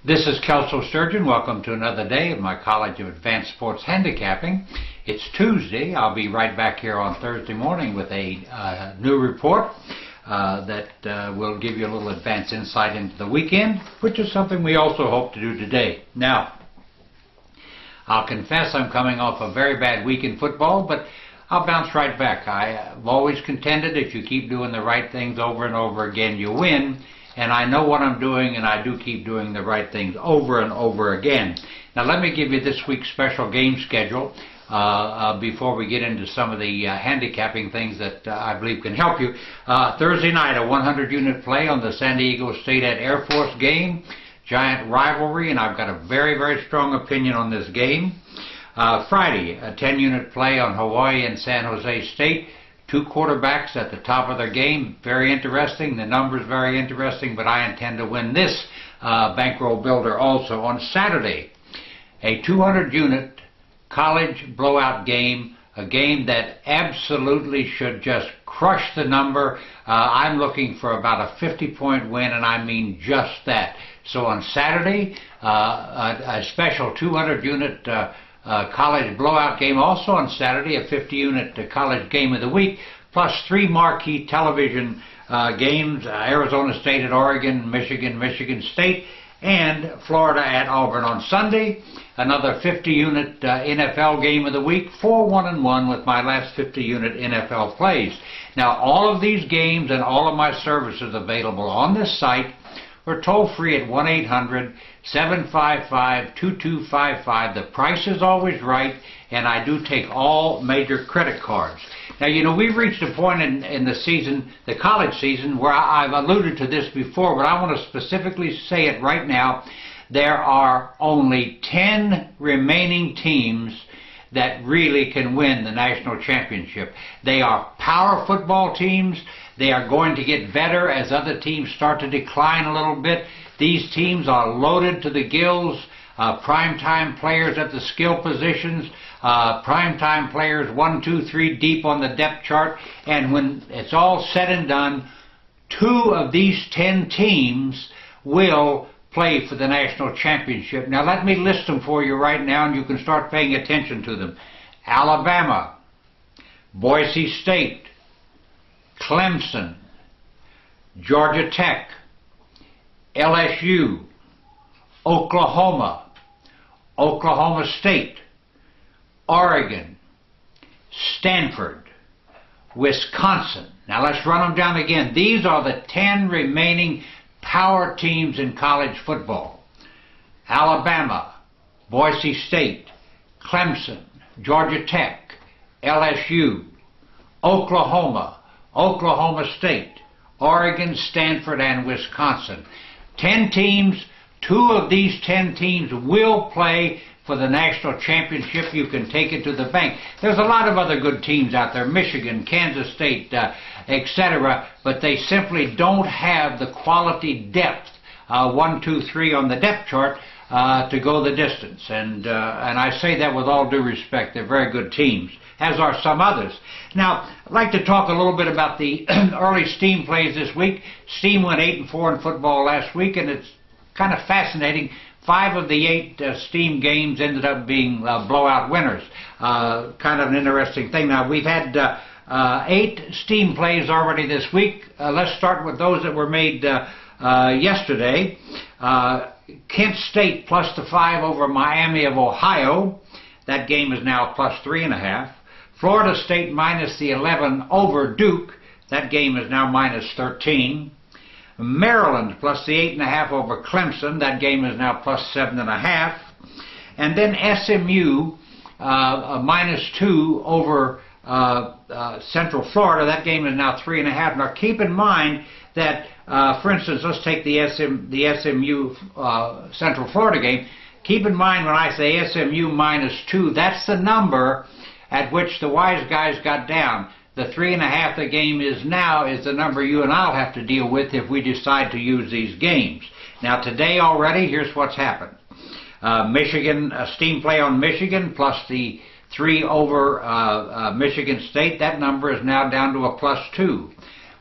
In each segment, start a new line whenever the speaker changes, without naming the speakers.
This is Kelso Sturgeon. Welcome to another day of my College of Advanced Sports Handicapping. It's Tuesday. I'll be right back here on Thursday morning with a new report that will give you a little advanced insight into the weekend, which is something we also hope to do today. Now, I'll confess I'm coming off a very bad week in football, but I'll bounce right back. I've always contended if you keep doing the right things over and over again, you win. And I know what I'm doing, and I do keep doing the right things over and over again. Now let me give you this week's special game schedule before we get into some of the handicapping things that I believe can help you. Thursday night, a 100-unit play on the San Diego State at Air Force game. Giant rivalry, and I've got a very, very strong opinion on this game. Friday, a 10-unit play on Hawaii and San Jose State. Two quarterbacks at the top of their game. Very interesting. The numbers very interesting, but I intend to win this bankroll builder also. On Saturday, a 200-unit college blowout game, a game that absolutely should just crush the number. I'm looking for about a 50-point win, and I mean just that. So on Saturday, a special 200-unit college blowout game. Also on Saturday, a 50-unit college game of the week, plus three marquee television games, Arizona State at Oregon, Michigan State, and Florida at Auburn. On Sunday, another 50-unit NFL game of the week, 4-1-1 with my last 50-unit NFL plays. Now, all of these games and all of my services available on this site are toll-free at 1-800-755-2255. The price is always right, and I do take all major credit cards. Now, you know, we've reached a point in the season, the college season, where I've alluded to this before, but I want to specifically say it right now. There are only 10 remaining teams that really can win the national championship. They are power football teams. They are going to get better as other teams start to decline a little bit. These teams are loaded to the gills. Primetime players at the skill positions. Primetime players 1, 2, 3 deep on the depth chart. And when it's all said and done, 2 of these 10 teams will play for the national championship. Now let me list them for you right now, and you can start paying attention to them. Alabama, Boise State, Clemson, Georgia Tech, LSU, Oklahoma, Oklahoma State, Oregon, Stanford, Wisconsin. Now let's run them down again. These are the 10 remaining power teams in college football. Alabama, Boise State, Clemson, Georgia Tech, LSU, Oklahoma, Oklahoma State, Oregon, Stanford, and Wisconsin. 10 teams. 2 of these 10 teams will play for the national championship. You can take it to the bank. There's a lot of other good teams out there, Michigan, Kansas State, etc., but they simply don't have the quality depth, 1, 2, 3 on the depth chart, to go the distance. And I say that with all due respect. They're very good teams, as are some others. Now, I'd like to talk a little bit about the early Steam plays this week. Steam went 8-4 in football last week, and it's kind of fascinating. 5 of the 8 Steam games ended up being blowout winners. Kind of an interesting thing. Now, we've had 8 Steam plays already this week. Let's start with those that were made yesterday. Kent State plus the 5 over Miami of Ohio. That game is now plus 3.5. Florida State minus the 11 over Duke. That game is now minus 13. Maryland plus the 8.5 over Clemson. That game is now plus 7.5. And then SMU minus 2 over Central Florida. That game is now 3.5. Now keep in mind that, for instance, let's take the SMU Central Florida game. Keep in mind when I say SMU minus 2, that's the number at which the wise guys got down. The 3.5 the game is now is the number you and I'll have to deal with if we decide to use these games. Now today already, here's what's happened. Michigan, a Steam play on Michigan plus the 3 over Michigan State. That number is now down to a plus 2.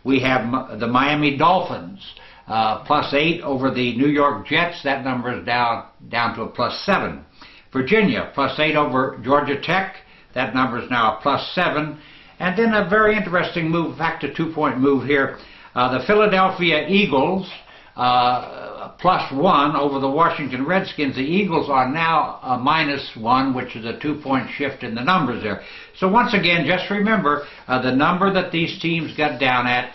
We have the Miami Dolphins +8 over the New York Jets. That number is down to a +7. Virginia, +8 over Georgia Tech. That number is now a +7. And then a very interesting move, back to 2-point move here. The Philadelphia Eagles, +1 over the Washington Redskins. The Eagles are now a -1, which is a 2-point shift in the numbers there. So once again, just remember, the number that these teams got down at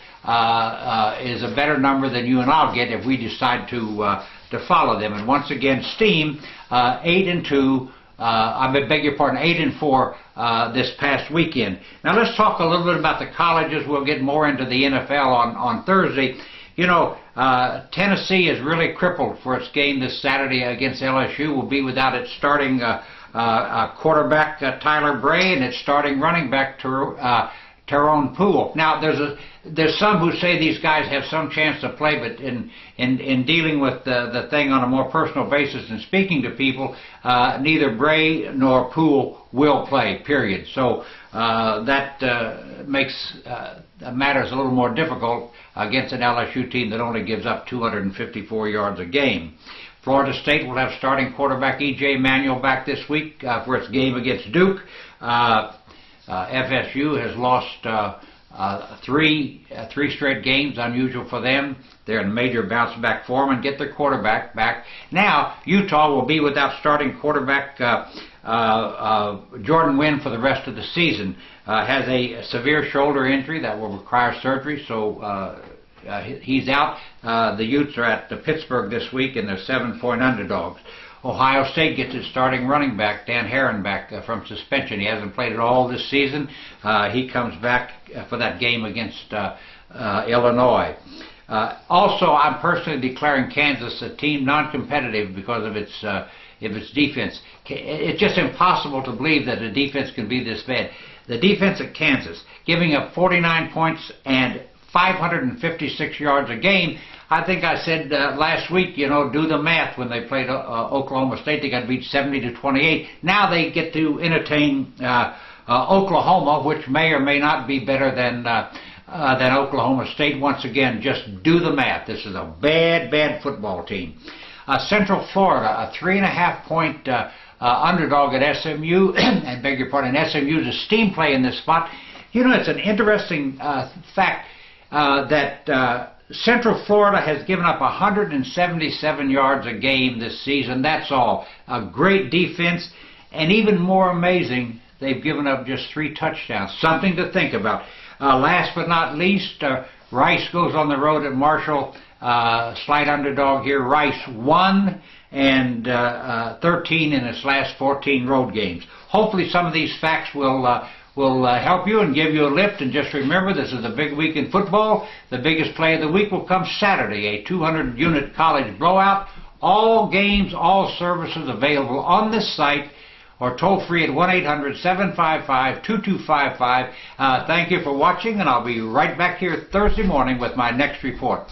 is a better number than you and I'll get if we decide to follow them. And once again, Steam, 8-2. I beg your pardon, 8-4 this past weekend. Now let's talk a little bit about the colleges. We'll get more into the NFL on Thursday. You know, Tennessee is really crippled for its game this Saturday against LSU. Will be without its starting quarterback Tyler Bray and its starting running back Tyrone Poole. Now there's some who say these guys have some chance to play, but in dealing with the thing on a more personal basis and speaking to people, neither Bray nor Poole will play, period. So that makes matters a little more difficult against an LSU team that only gives up 254 yards a game. Florida State will have starting quarterback E.J. Manuel back this week for its game against Duke. FSU has lost three straight games, unusual for them. They're in major bounce back form and get their quarterback back. Now, Utah will be without starting quarterback Jordan Wynn for the rest of the season. Has a severe shoulder injury that will require surgery, so he's out. The Utes are at Pittsburgh this week, and they're 7-point underdogs. Ohio State gets its starting running back, Dan Herron, back from suspension. He hasn't played at all this season. He comes back for that game against Illinois. Also, I'm personally declaring Kansas a team non-competitive because of its defense. It's just impossible to believe that a defense can be this bad. The defense at Kansas, giving up 49 points and 556 yards a game. I think I said last week, you know, do the math. When they played Oklahoma State, they got beat 70-28. Now they get to entertain Oklahoma, which may or may not be better than Oklahoma State. Once again, just do the math. This is a bad football team. Central Florida, a 3.5-point underdog at SMU. I beg your pardon, SMU's a steam play in this spot. You know, it's an interesting fact that Central Florida has given up 177 yards a game this season. That's all. A great defense, and even more amazing, they've given up just 3 touchdowns. Something to think about. Last but not least, Rice goes on the road at Marshall. Slight underdog here. Rice 1 and 13 in its last 14 road games. Hopefully some of these facts will help you and give you a lift. And just remember, this is a big week in football. The biggest play of the week will come Saturday, a 200-unit college blowout. All games, all services available on this site or toll free at 1-800-755-2255. Thank you for watching, and I'll be right back here Thursday morning with my next report.